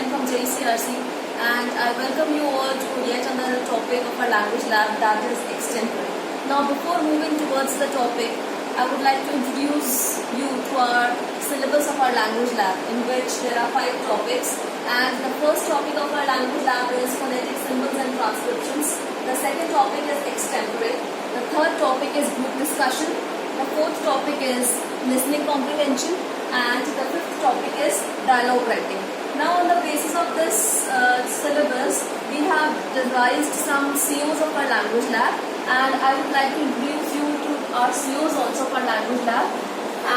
I'm from JCRC, and I welcome you all to yet another topic of our language lab, that is extempore. Now before moving towards the topic, I would like to introduce you to our syllabus of our language lab, in which there are 5 topics, and the first topic of our language lab is phonetic symbols and transcriptions. The second topic is extempore. The third topic is group discussion. The fourth topic is listening comprehension, and the fifth topic is dialogue writing. Now on the basis of this syllabus, we have devised some COs of our language lab, and I would like to introduce you to our COs also of our language lab.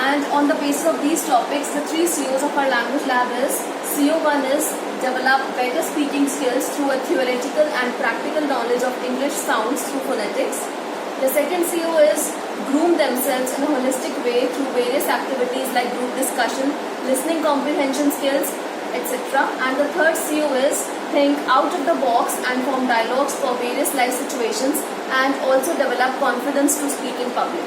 And on the basis of these topics, the 3 COs of our language lab is: CO1 is develop better speaking skills through a theoretical and practical knowledge of English sounds through phonetics. The second CO is groom themselves in a holistic way through various activities like group discussion, listening comprehension skills, etc. And the third CO is think out of the box and form dialogues for various life situations, and also develop confidence to speak in public.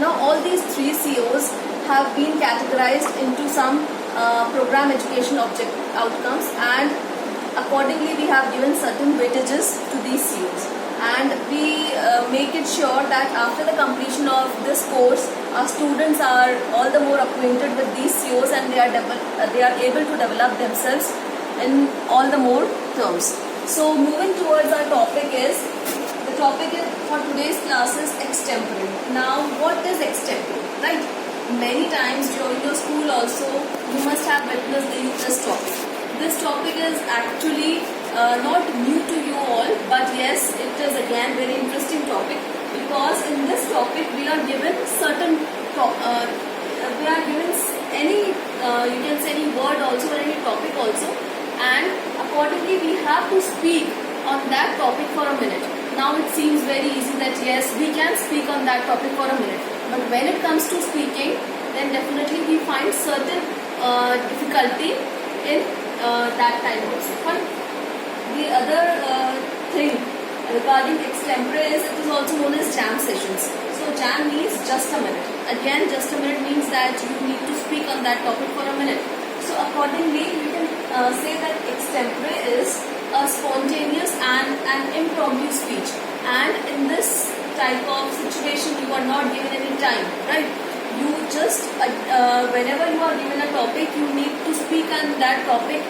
Now all these 3 COs have been categorized into some program education outcomes, and accordingly we have given certain weightages to these COs. And we make it sure that after the completion of this course, our students are all the more acquainted with these COs, and they are able to develop themselves in all the more terms. So moving towards our topic for today's class is extempore. Now what is extempore, right? Many times during your school also you must have witnessed this topic. This topic is actually not new to you all, but yes, it is again very interesting topic, because in this topic we are given certain we are given any you can say any word also or any topic also, and accordingly we have to speak on that topic for a minute. Now it seems very easy that yes, we can speak on that topic for a minute, but when it comes to speaking, then definitely we find certain difficulty in that time also. Fine. The other thing regarding extempore is it is also known as jam sessions. So jam means just a minute. Again, just a minute means that you need to speak on that topic for a minute. So accordingly, we can say that extempore is a spontaneous and an impromptu speech. And in this type of situation, you are not given any time, right? You just whenever you are given a topic, you need to speak on that topic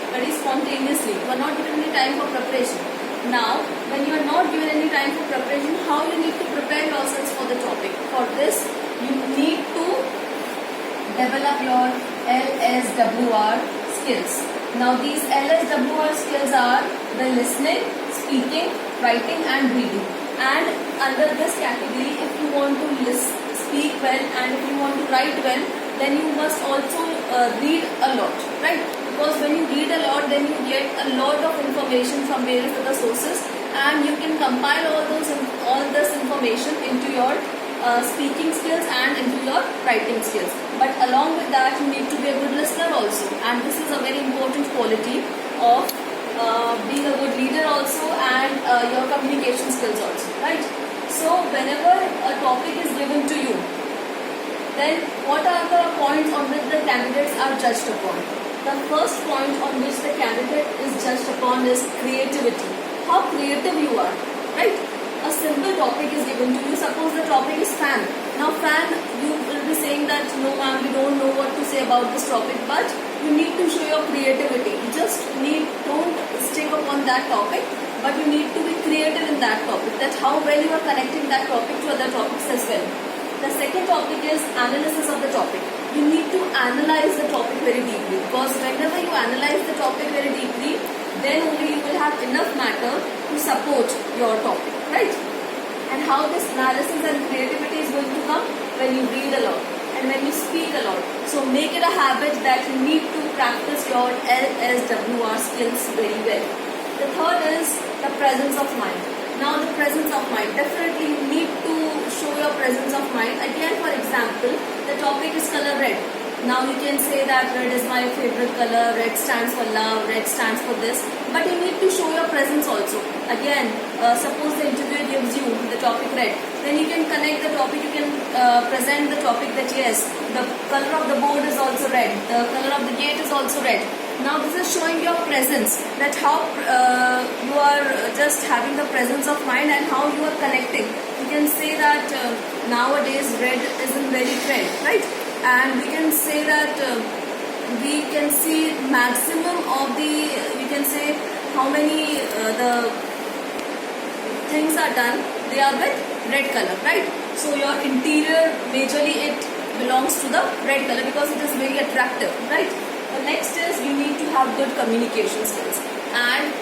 very spontaneously. You are not given any time for preparation. Now, when you are not given any time for preparation, how you need to prepare yourselves for the topic? For this, you need to develop your LSWR skills. Now, these LSWR skills are the listening, speaking, writing and reading. And under this category, if you want to speak well and if you want to write well, then you must also read a lot, right? Because when you read a lot, then you get a lot of information from various other sources, and you can compile all this information into your speaking skills and into your writing skills. But along with that, you need to be a good listener also, and this is a very important quality of being a good leader also, and your communication skills also, right? So whenever a topic is given to you, then what are the points on which the candidates are judged upon? The first point on which the candidate is judged upon is creativity. How creative you are, right? A simple topic is given to you. Suppose the topic is fan. Now fan, you will be saying that no ma'am, we don't know what to say about this topic, but you need to show your creativity. You just don't stick upon that topic, but you need to be creative in that topic, that how well you are connecting that topic to other topics as well. The second topic is analysis of the topic. You need to analyze the topic very deeply, because whenever you analyze the topic very deeply, then only you will have enough matter to support your topic, right? And how this analysis and creativity is going to come? When you read a lot and when you speak a lot. So make it a habit that you need to practice your LSWR skills very well. The third is the presence of mind. Now the presence of mind, definitely you need to show your presence of mind. Again, for example, the topic is color red. Now you can say that red is my favorite color, red stands for love, red stands for this, but you need to show your presence also. Again, suppose the interviewer gives you the topic red, then you can connect the topic, you can present the topic that yes, the color of the board is also red, the color of the gate is also red. Now this is showing your presence, that how you are just having the presence of mind and how you are connecting. We can say that nowadays red is in very trend, right? And we can say that we can see maximum of the, we can say how many the things are done, they are with red color, right? So your interior majorly it belongs to the red color because it is very attractive, right? The next is you need to have good communication skills, and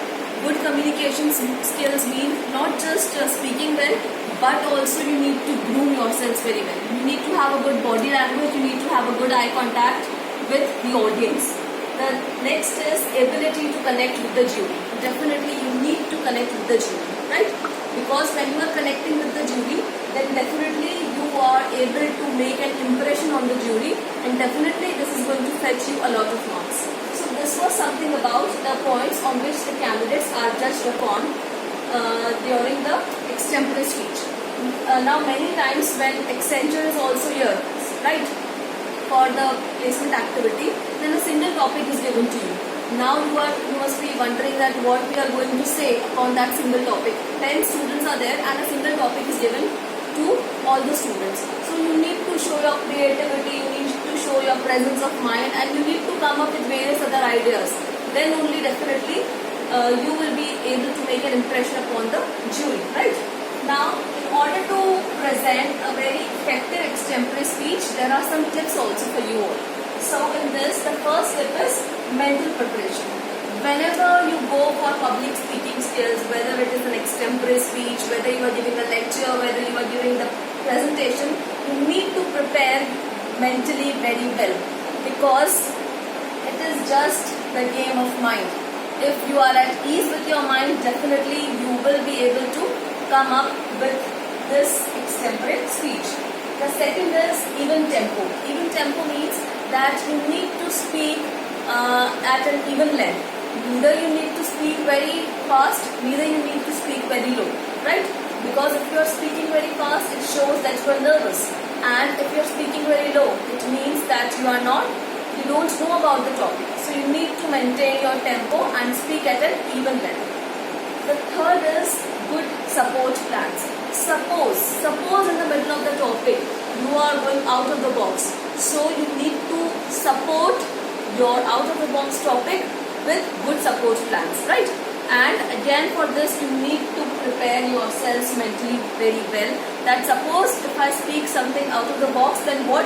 good communication skills mean not just speaking well, but also you need to groom yourselves very well. You need to have a good body language, you need to have a good eye contact with the audience. The next is ability to connect with the jury. Definitely you need to connect with the jury, right? Because when you are connecting with the jury, then definitely you are able to make an impression on the jury, and definitely this is going to fetch you a lot of marks. So this was something about the points on which the candidates are judged upon during the extempore speech. Now many times when Accenture is also here, right, for the placement activity, then a single topic is given to you. Now you must be wondering that what we are going to say on that single topic. 10 students are there and a single topic is given to all the students. So you need to show your creativity, you need to show your presence of mind, and you need to come up with various other ideas. Then only definitely you will be able to make an impression upon the jury, right? Now, in order to present a very effective extempore speech, there are some tips also for you all. So in this, the first tip is mental preparation. Whenever you go for public speaking skills, whether it is an extempore speech, whether you are giving a lecture, whether you are giving the presentation, you need to prepare mentally very well, because it is just the game of mind. If you are at ease with your mind, definitely you will be able to come up with this extempore speech. The second is even tempo. Even tempo means that you need to speak at an even length. Neither you need to speak very fast, neither you need to speak very low, right? Because if you are speaking very fast, it shows that you are nervous. And if you are speaking very low, it means that you don't know about the topic. So you need to maintain your tempo and speak at an even length. The third is good support plans. Suppose in the middle of the topic, you are going out of the box. So you need to support your out of the box topic with good support plans, right? And again for this you need to prepare yourselves mentally very well, that suppose if I speak something out of the box, then what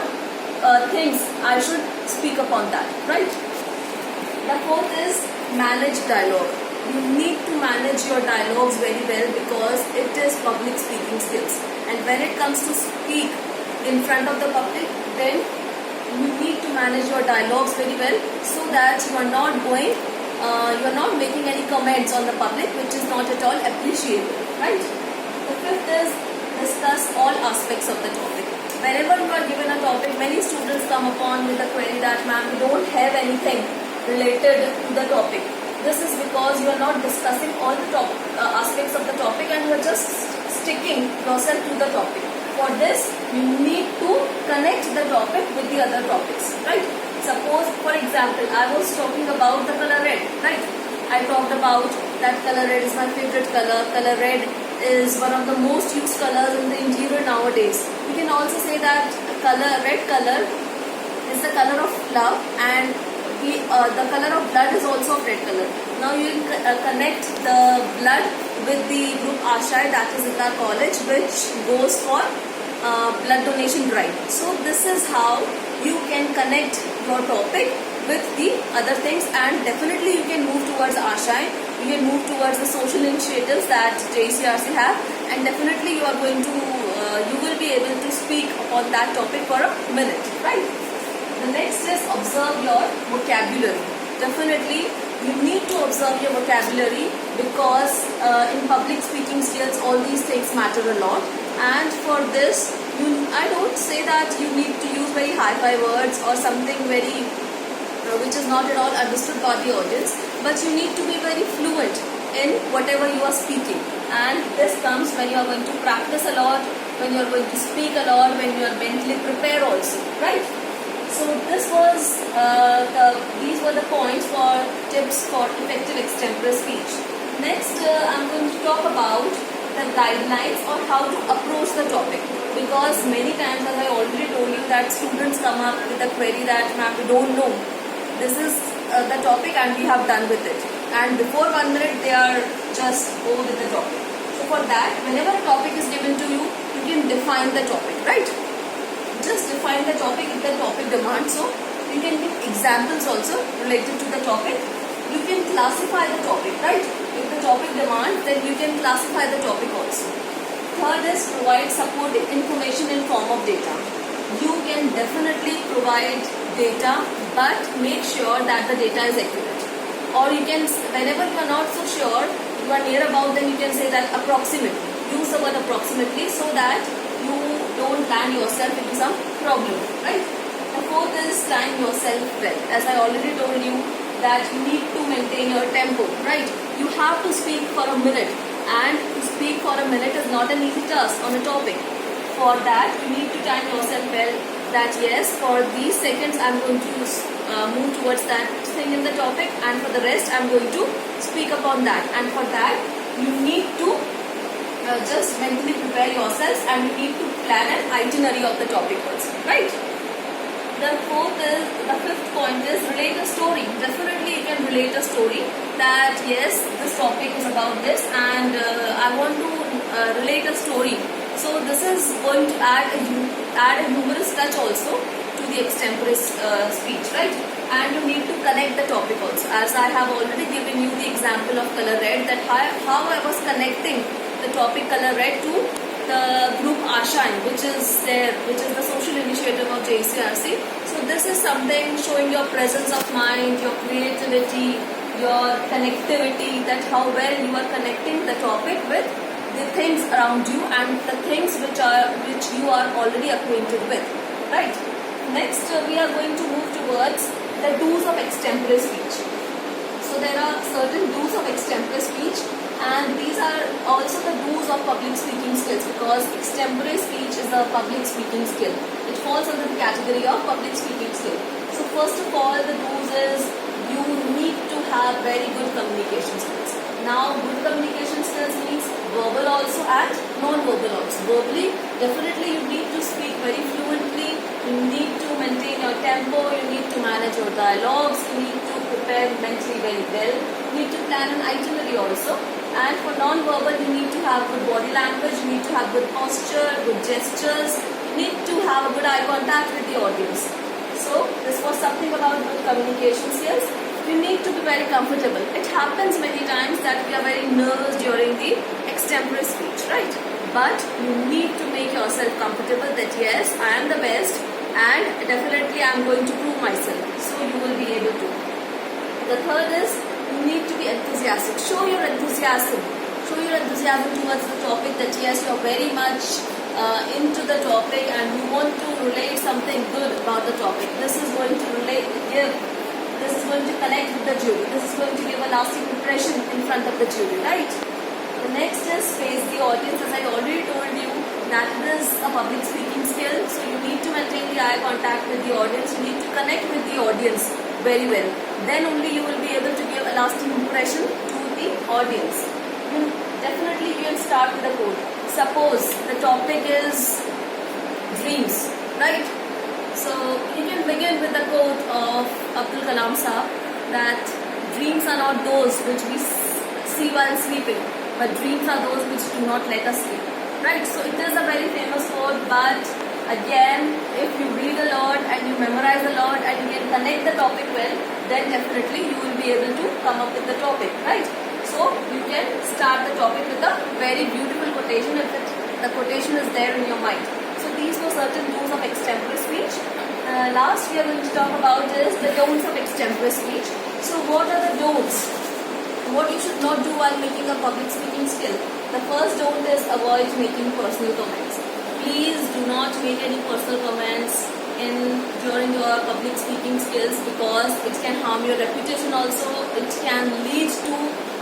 things I should speak upon that, right? The fourth is manage dialogue. You need to manage your dialogues very well, because it is public speaking skills, and when it comes to speak in front of the public, then you need to manage your dialogues very well, so that you are not making any comments on the public which is not at all appreciable, right? The fifth is discuss all aspects of the topic. Whenever you are given a topic, many students come upon with a query that, ma'am, we don't have anything related to the topic. This is because you are not discussing all the aspects of the topic, and you are just sticking yourself to the topic. For this, you need to connect the topic with the other topics, right? Suppose, for example, I was talking about the color red, right? I talked about that color red is my favorite color. Color red is one of the most used colors in the interior nowadays. You can also say that red color is the color of love, and the color of blood is also of red color. Now you connect the blood with the group Ashai, that is in our college, which goes for blood donation drive. So this is how you can connect your topic with the other things, and definitely you can move towards Ashai, you can move towards the social initiatives that JCRC have, and definitely you will be able to speak on that topic for a minute, right? The next is observe your vocabulary. Definitely you need to observe your vocabulary, because in public speaking skills all these things matter a lot, and for this I don't say that you need to use very hi-fi words or something very which is not at all understood by the audience, but you need to be very fluent in whatever you are speaking, and this comes when you are going to practice a lot, when you are going to speak a lot, when you are mentally prepared also, right? So these were the points for your tips for effective extempore speech. Next, I'm going to talk about the guidelines on how to approach the topic, because many times, as I already told you, that students come up with a query that ma'am, we don't know. This is the topic and we have done with it. And before 1 minute, they are just go with the topic. So for that, whenever a topic is given to you, you can define the topic, right? Just define the topic if the topic demands so. You can give examples also related to the topic. You can classify the topic, right? If the topic demands, then you can classify the topic also. Third is provide supporting information in form of data. You can definitely provide data, but make sure that the data is accurate. Or you can, whenever you are not so sure, you are near about, then you can say that approximately. Use the word approximately so that you don't land yourself into some problem, right? The fourth is time yourself well. As I already told you that you need to maintain your tempo, right? You have to speak for a minute, and to speak for a minute is not an easy task on a topic. For that, you need to time yourself well, that yes, for these seconds I'm going to move towards that thing in the topic, and for the rest I'm going to speak upon that. And for that, you need to just mentally prepare yourselves, and you need to plan an itinerary of the topic also, right? The fifth point is relate a story. Definitely you can relate a story that yes, this topic is about this, and I want to relate a story. So this is going to add a humorous touch also to the extempore speech, right? And you need to connect the topic also. As I have already given you the example of color red, that how I was connecting the topic color red to the group Ashine, which is the social initiative of JCRC. So this is something showing your presence of mind, your creativity, your connectivity, that how well you are connecting the topic with the things around you and the things which you are already acquainted with, right? Next, we are going to move towards the do's of extempore speech. So there are certain do's of extempore speech, and these are also the do's of public speaking skills, because extempore speech is a public speaking skill. It falls under the category of public speaking skill. So first of all, the do's is you need to have very good communication skills. Now, good communication skills means verbal also and non-verbal also. Verbally, definitely you need to speak very fluently, you need to maintain your tempo, you need to manage your dialogues, you need to prepare mentally very well, you need to plan an itinerary also. And for non-verbal, you need to have good body language, you need to have good posture, good gestures, you need to have a good eye contact with the audience. So, this was something about good communication skills. You need to be very comfortable. It happens many times that we are very nervous during the extempore speech, right? But you need to make yourself comfortable that yes, I am the best and definitely I am going to prove myself. So you will be able to. The third is you need to be enthusiastic. Show your enthusiasm. Show your enthusiasm towards the topic, that yes, you are very much into the topic and you want to relate something good about the topic. This is going to this is going to connect with the jury. This is going to give a lasting impression in front of the jury, right? The next is face the audience. As I already told you, that is a public speaking skill. So you need to maintain the eye contact with the audience. You need to connect with the audience very well. Then only you will be able to give a lasting impression to the audience. Definitely you can start with a quote. Suppose the topic is dreams, right? So you can begin with the quote of Abdul Kalam Sahab, that dreams are not those which we see while sleeping, but dreams are those which do not let us sleep, right? So it is a very famous quote, but again, if you read a lot and you memorize a lot and you can connect the topic well, then definitely you will be able to come up with the topic, right? So you can start the topic with a very beautiful quotation if the quotation is there in your mind. So these were certain do's of extempore speech. Last we are going to talk about is the don'ts of extempore speech. So what are the don'ts? What you should not do while making a public speaking skill? The first don't is avoid making personal comments. Please do not make any personal comments during your public speaking skills, because it can harm your reputation also. It can lead to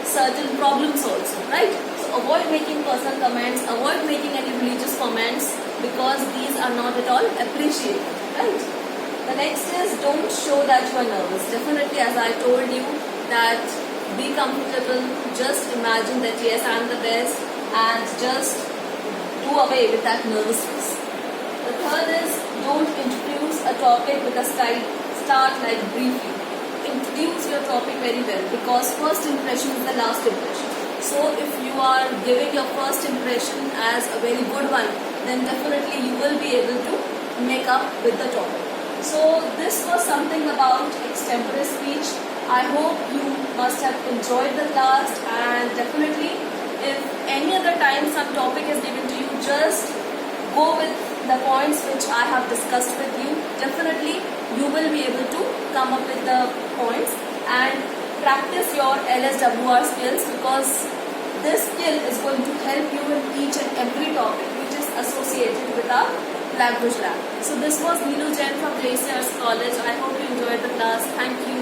certain problems also, right? So avoid making personal comments, avoid making any religious comments, because these are not at all appreciated, right? The next is don't show that you are nervous. Definitely, as I told you, that be comfortable, just imagine that yes, I am the best, and just do away with that nervousness. The third is, don't introduce a topic with a start like briefly. Introduce your topic very well, because first impression is the last impression. So if you are giving your first impression as a very good one, then definitely you will be able to make up with the topic. So this was something about extempore speech. I hope you must have enjoyed the class, and definitely if any other time some topic is given to you, just go with the points which I have discussed with you. Definitely you will be able to come up with the points and practice your LSWR skills, because this skill is going to help you in each and every topic which is associated with our language lab. So this was Neelu Jain from JCR's College. I hope you enjoyed the class. Thank you.